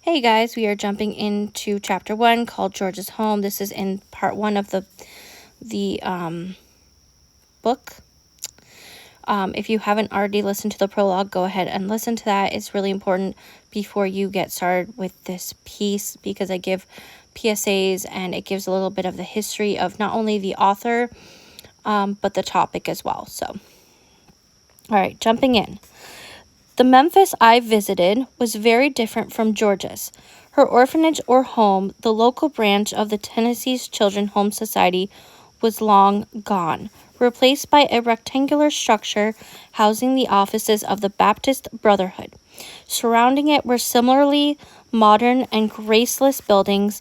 Hey guys, we are jumping into chapter 1 called George's Home. This is in part 1 of the book. If you haven't already listened to the prologue, go ahead and listen to that. It's really important before you get started with this piece because I give PSAs and it gives a little bit of the history of not only the author, but the topic as well. So, all right, jumping in. The Memphis I visited was very different from George's. Her orphanage or home, the local branch of the Tennessee's Children's Home Society, was long gone, replaced by a rectangular structure housing the offices of the Baptist Brotherhood. Surrounding it were similarly modern and graceless buildings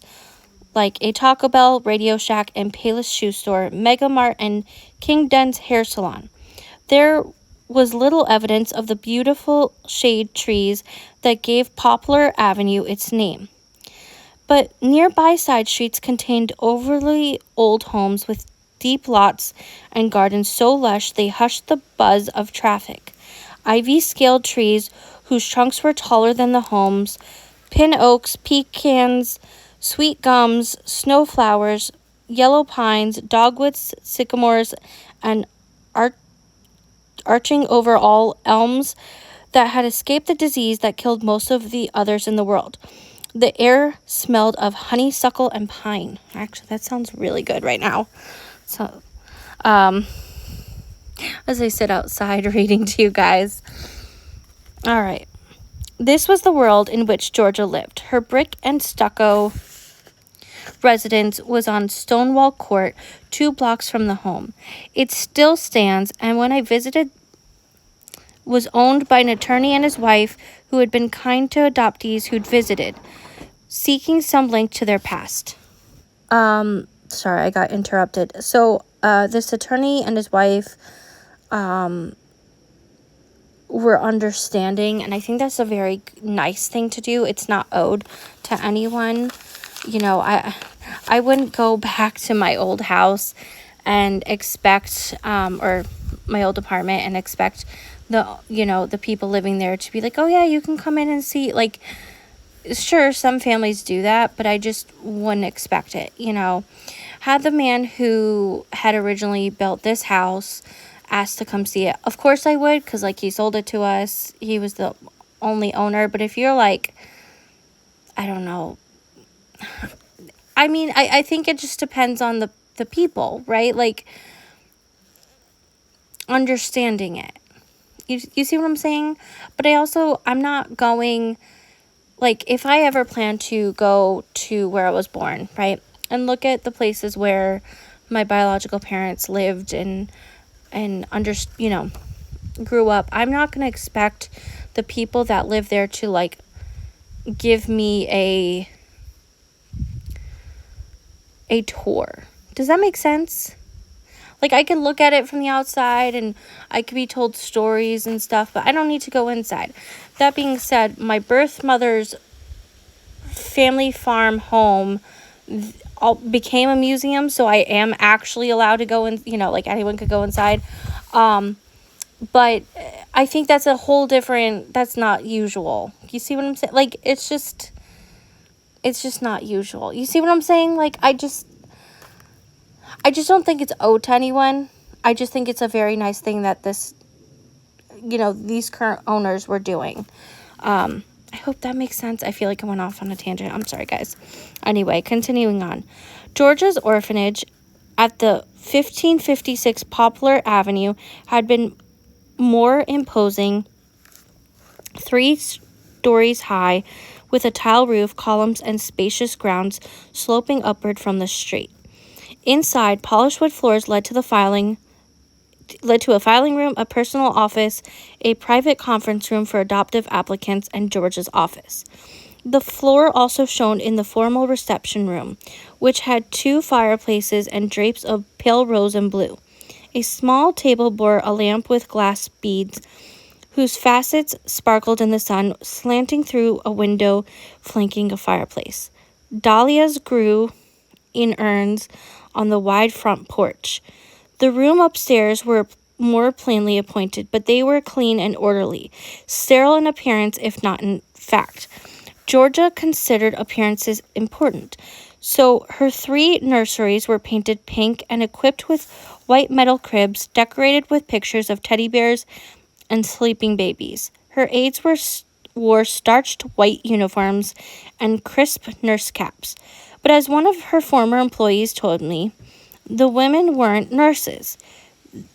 like a Taco Bell, Radio Shack, and Payless Shoe Store, Mega Mart, and King Den's Hair Salon. There was little evidence of the beautiful shade trees that gave Poplar Avenue its name. But nearby side streets contained overly old homes with deep lots and gardens so lush they hushed the buzz of traffic. Ivy-scaled trees whose trunks were taller than the homes, pin oaks, pecans, sweet gums, snowflowers, yellow pines, dogwoods, sycamores, and arching over all elms that had escaped the disease that killed most of the others in the world. The air smelled of honeysuckle and pine. Actually, that sounds really good right now. So, as I sit outside reading to you guys. All right. This was the world in which Georgia lived. Her brick and stucco residence was on Stonewall Court, 2 blocks from the home. It still stands, and when I visited, was owned by an attorney and his wife who had been kind to adoptees who'd visited, seeking some link to their past. Sorry, I got interrupted. So, this attorney and his wife, were understanding, and I think that's a very nice thing to do. It's not owed to anyone. You know, I wouldn't go back to my old house and expect, or my old apartment and expect the people living there to be like, oh yeah, you can come in and see. Like, sure, some families do that, but I just wouldn't expect it, Had the man who had originally built this house asked to come see it, of course I would, because he sold it to us. He was the only owner. But if you're like, I don't know, I mean, I think it just depends on the people, right? Like, understanding it. You see what I'm saying? But I'm not going, if I ever plan to go to where I was born, right? And look at the places where my biological parents lived and grew up, I'm not going to expect the people that live there to, give me a tour. Does that make sense? I can look at it from the outside and I could be told stories and stuff, but I don't need to go inside. That being said, my birth mother's family farm home became a museum, so I am actually allowed to go in, anyone could go inside. But I think that's a whole different, that's not usual. You see what I'm saying? It's just not usual. You see what I'm saying? I just don't think it's owed to anyone. I just think it's a very nice thing that these current owners were doing. I hope that makes sense. I feel like I went off on a tangent. I'm sorry, guys. Anyway, continuing on. Georgia's orphanage at the 1556 Poplar Avenue had been more imposing, 3 stories high, with a tile roof, columns, and spacious grounds sloping upward from the street. Inside, polished wood floors led to a filing room, a personal office, a private conference room for adoptive applicants, and George's office. The floor also shone in the formal reception room, which had 2 fireplaces and drapes of pale rose and blue. A small table bore a lamp with glass beads, whose facets sparkled in the sun, slanting through a window flanking a fireplace. Dahlias grew in urns on the wide front porch. The room upstairs were more plainly appointed, but they were clean and orderly, sterile in appearance if not in fact. Georgia considered appearances important, so her 3 nurseries were painted pink and equipped with white metal cribs decorated with pictures of teddy bears and sleeping babies. Her aides wore starched white uniforms and crisp nurse caps. But as one of her former employees told me, the women weren't nurses.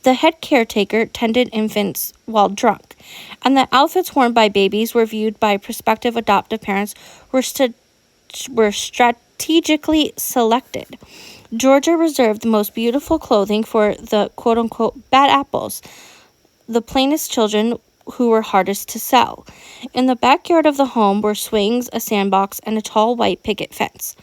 The head caretaker tended infants while drunk, and the outfits worn by babies were viewed by prospective adoptive parents were strategically selected. Georgia reserved the most beautiful clothing for the quote-unquote bad apples, the plainest children who were hardest to sell. In the backyard of the home were swings, a sandbox, and a tall white picket fence.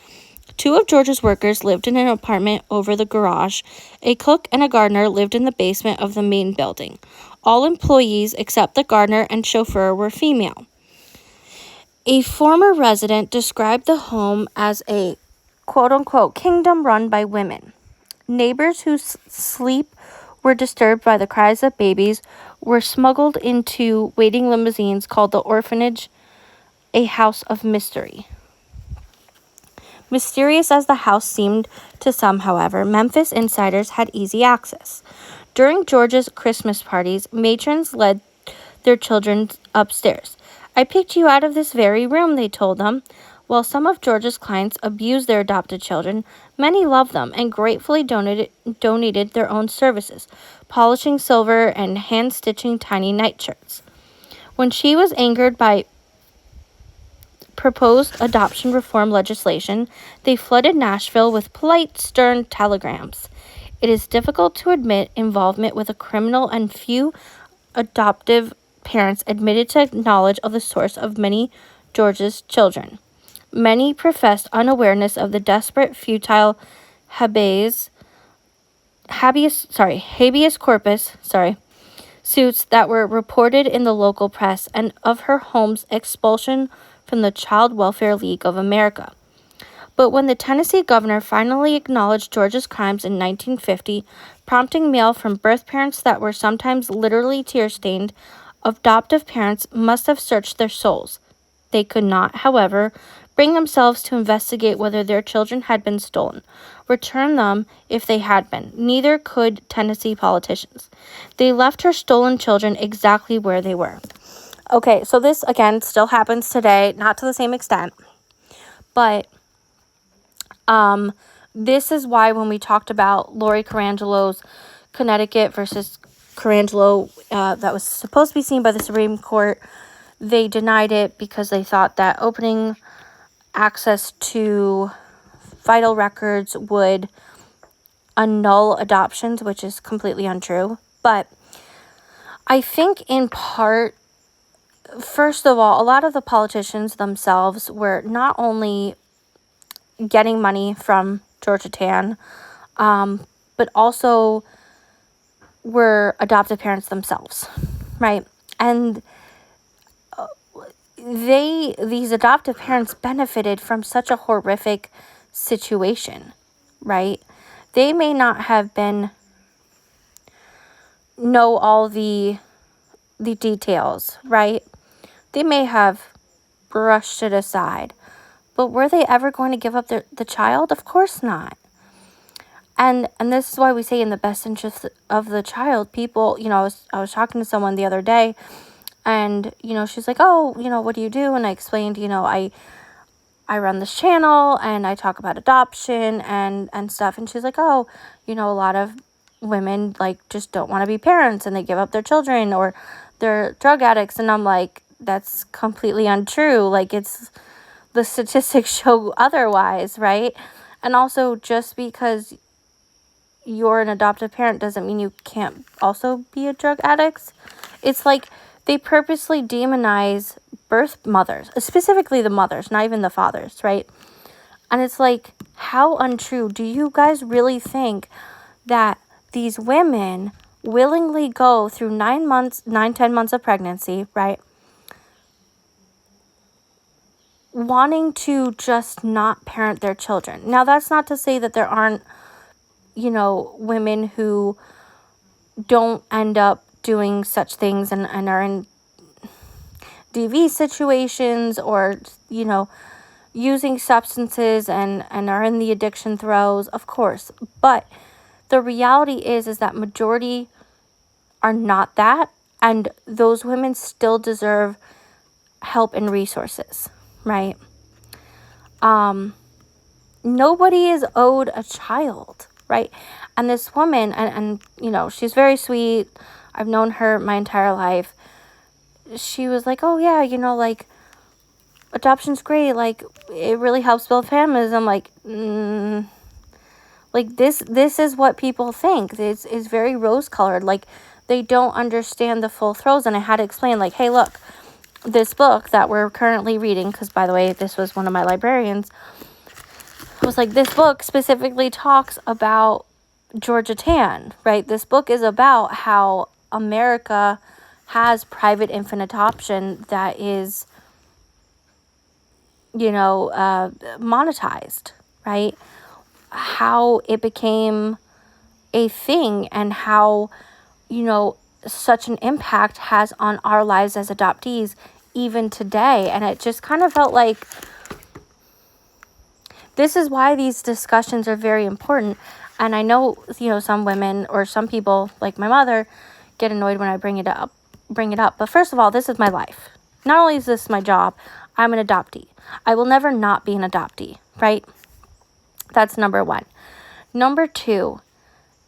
2 of George's workers lived in an apartment over the garage. A cook and a gardener lived in the basement of the main building. All employees except the gardener and chauffeur were female. A former resident described the home as a quote-unquote kingdom run by women. Neighbors whose sleep were disturbed by the cries of babies were smuggled into waiting limousines called the orphanage, a house of mystery. Mysterious as the house seemed to some, however, Memphis insiders had easy access. During George's Christmas parties, matrons led their children upstairs. I picked you out of this very room, they told them. While some of George's clients abused their adopted children, many loved them and gratefully donated their own services, polishing silver and hand-stitching tiny nightshirts. When she was angered by proposed adoption reform legislation, they flooded Nashville with polite, stern telegrams. It is difficult to admit involvement with a criminal, and few adoptive parents admitted to knowledge of the source of many George's children. Many professed unawareness of the desperate, futile habeas corpus suits that were reported in the local press, and of her home's expulsion from the Child Welfare League of America. But when the Tennessee governor finally acknowledged George's crimes in 1950, prompting mail from birth parents that were sometimes literally tear-stained, adoptive parents must have searched their souls. They could not, however, bring themselves to investigate whether their children had been stolen, return them if they had been. Neither could Tennessee politicians. They left her stolen children exactly where they were. Okay, so this, again, still happens today, not to the same extent, but this is why when we talked about Lori Carangelo's Connecticut versus Carangelo that was supposed to be seen by the Supreme Court, they denied it because they thought that opening access to vital records would annul adoptions, which is completely untrue. But I think in part, first of all, a lot of the politicians themselves were not only getting money from Georgia Tan, but also were adoptive parents themselves, right? And these adoptive parents benefited from such a horrific situation, right? They may not have know all the details, right? They may have brushed it aside, but were they ever going to give up the child? Of course not. And this is why we say in the best interest of the child, people, I was talking to someone the other day, and, she's like, oh, what do you do? And I explained, I run this channel and I talk about adoption and stuff. And she's like, oh, a lot of women just don't want to be parents and they give up their children, or they're drug addicts. And I'm like, that's completely untrue. It's the statistics show otherwise, right? And also, just because you're an adoptive parent doesn't mean you can't also be a drug addict. It's like they purposely demonize birth mothers, specifically the mothers, not even the fathers, right? And it's like, how untrue. Do you guys really think that these women willingly go through 10 months of pregnancy, right? Wanting to just not parent their children. Now, that's not to say that there aren't, women who don't end up doing such things and are in DV situations or, using substances and are in the addiction throes, of course. But the reality is that majority are not that, and those women still deserve help and resources, right? Nobody is owed a child, right? And this woman, and she's very sweet. I've known her my entire life. She was like, oh yeah, like, adoption's great. Like, it really helps build families. I'm like, like, this is what people think. It's very rose-colored. Like, they don't understand the full throes. And I had to explain, like, hey, look, this book that we're currently reading, because, by the way, this was one of my librarians, was like, this book specifically talks about Georgia Tan, right? This book is about how America has private infant adoption that is, monetized, right? How it became a thing and how, such an impact has on our lives as adoptees even today. And it just kind of felt like this is why these discussions are very important. And I know, some women or some people like my mother get annoyed when I bring it up. But first of all, this is my life. Not only is this my job, I'm an adoptee. I will never not be an adoptee, right? That's number one. Number two,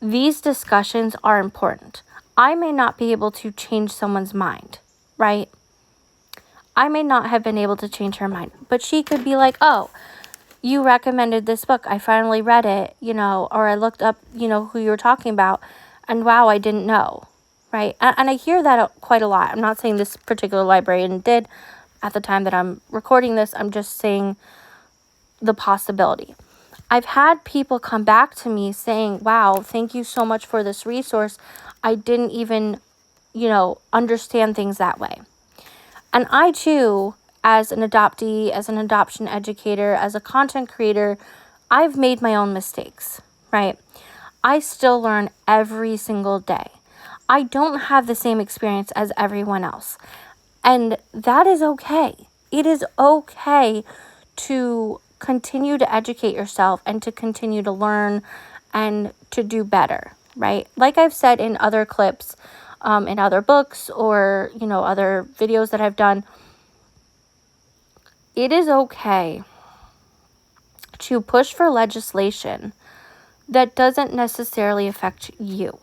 these discussions are important. I may not be able to change someone's mind, right? I may not have been able to change her mind, but she could be like, oh, you recommended this book. I finally read it, or I looked up, who you were talking about, and wow, I didn't know, right? And I hear that quite a lot. I'm not saying this particular librarian did at the time that I'm recording this. I'm just saying the possibility. I've had people come back to me saying, wow, thank you so much for this resource. I didn't even, understand things that way. And I too, as an adoptee, as an adoption educator, as a content creator, I've made my own mistakes, right? I still learn every single day. I don't have the same experience as everyone else. And that is okay. It is okay to continue to educate yourself and to continue to learn and to do better, right? Like I've said in other clips, in other books or, other videos that I've done, it is okay to push for legislation that doesn't necessarily affect you,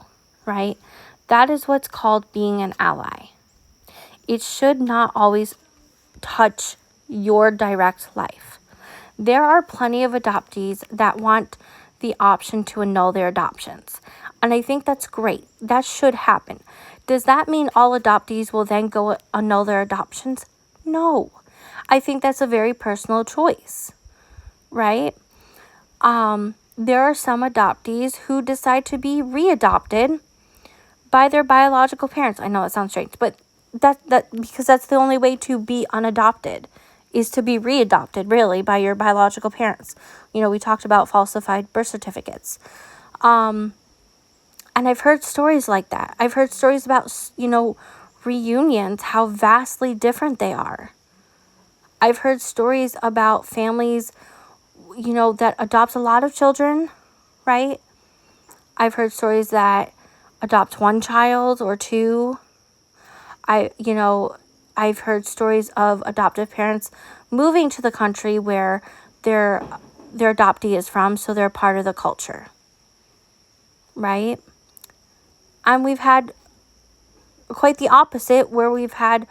right? That is what's called being an ally. It should not always touch your direct life. There are plenty of adoptees that want the option to annul their adoptions. And I think that's great. That should happen. Does that mean all adoptees will then go annul their adoptions? No. I think that's a very personal choice, right? There are some adoptees who decide to be readopted by their biological parents. I know it sounds strange, but that because that's the only way to be unadopted, is to be readopted, really, by your biological parents. We talked about falsified birth certificates. And I've heard stories like that. I've heard stories about, reunions, how vastly different they are. I've heard stories about families, that adopt a lot of children, right? I've heard stories that adopt one child or two. I've heard stories of adoptive parents moving to the country where their adoptee is from, so they're part of the culture, right? And we've had quite the opposite, where we've had,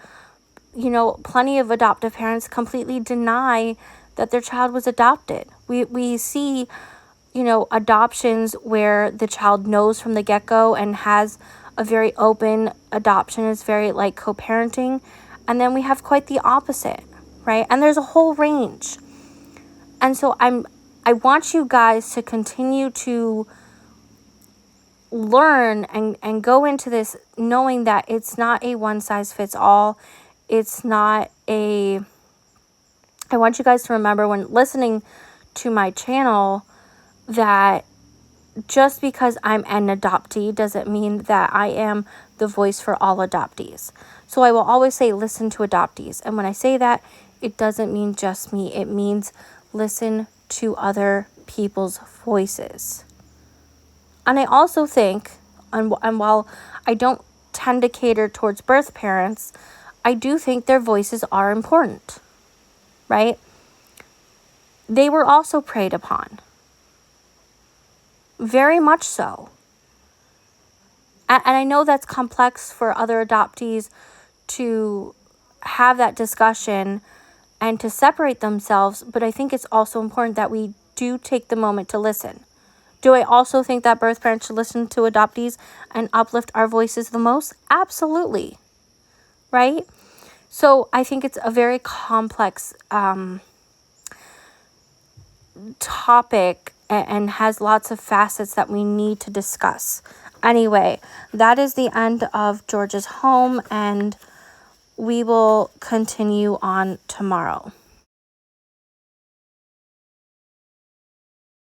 plenty of adoptive parents completely deny that their child was adopted. We see, adoptions where the child knows from the get-go and has a very open adoption, is very like co-parenting. And then we have quite the opposite, right? And there's a whole range. And so I want you guys to continue to learn and go into this knowing that it's not a one size fits all. It's not I want you guys to remember when listening to my channel that just because I'm an adoptee doesn't mean that I am the voice for all adoptees. So I will always say listen to adoptees. And when I say that, it doesn't mean just me. It means listen to other people's voices. And I also think, and while I don't tend to cater towards birth parents, I do think their voices are important, right? They were also preyed upon. Very much so. And I know that's complex for other adoptees to have that discussion and to separate themselves, but I think it's also important that we do take the moment to listen. Do I also think that birth parents should listen to adoptees and uplift our voices the most? Absolutely. Right? So I think it's a very complex topic and has lots of facets that we need to discuss. Anyway, that is the end of George's home, and we will continue on tomorrow.